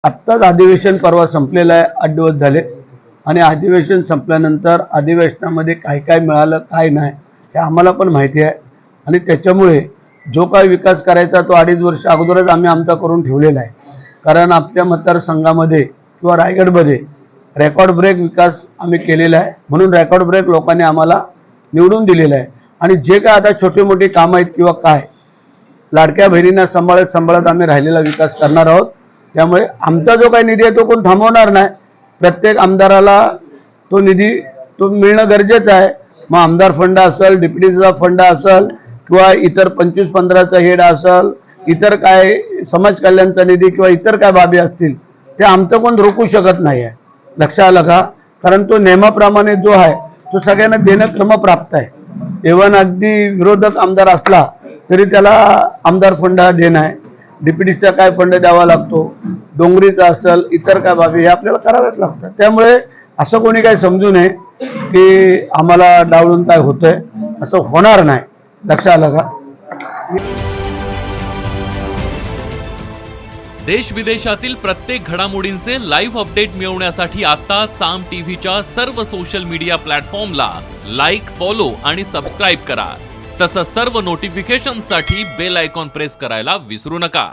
आत्ताच अधिवेशन परवा संपलेलं आहे, 8 दिवस झाले आणि अधिवेशन संपल्यानंतर अधिवेशनामध्ये काय काय मिळालं काय नाही हे आम्हाला पण माहिती आहे आणि त्याच्यामुळे जो काही विकास करायचा तो 2.5 वर्ष अगोदरच आम्ही आमचा करून ठेवलेला आहे. कारण आपल्या मतदारसंघामध्ये किंवा रायगडमध्ये रेकॉर्ड ब्रेक विकास आम्ही केलेला आहे, म्हणून रेकॉर्ड ब्रेक लोकांनी आम्हाला निवडून दिलेलं आहे. आणि जे काय आता छोटे मोठे कामं आहेत किंवा काय लाडक्या बहिणींना सांभाळत आम्ही राहिलेला विकास करणार आहोत. त्यामुळे आमचा जो काही निधी आहे तो कोण थांबवणार नाही. प्रत्येक आमदाराला तो निधी तो मिळणं गरजेचं आहे. मग आमदार फंड असेल, डिप्युटीचा फंड असेल किंवा इतर 25-15चा हेड असेल, इतर काय समाज कल्याणचा निधी किंवा इतर काय बाबी असतील ते आमचं कोण रोखू शकत नाही आहे. लक्षात आलं का? कारण तो नियमाप्रमाणे जो आहे तो सगळ्यांना देणं क्रमप्राप्त आहे. इव्हन अगदी विरोधक आमदार असला तरी त्याला आमदार फंड हा देणं आहे. डिप्युटीचा काय फंड द्यावा लागतो, डोंगरीचा असेल, इतर काय बाबी हे आपल्याला कराव्याच लागतात. त्यामुळे असं कोणी काही समजू नये की आम्हाला डावलून काय होतंय, असं होणार नाही. लक्षात आलं का? देश विदेशातील प्रत्येक घडामोडींचे लाईव्ह अपडेट मिळवण्यासाठी आता साम टीव्हीच्या सर्व सोशल मीडिया प्लॅटफॉर्मला लाईक, फॉलो आणि सबस्क्राईब करा. तसंच सर्व नोटिफिकेशनसाठी बेल आयकॉन प्रेस करायला विसरू नका.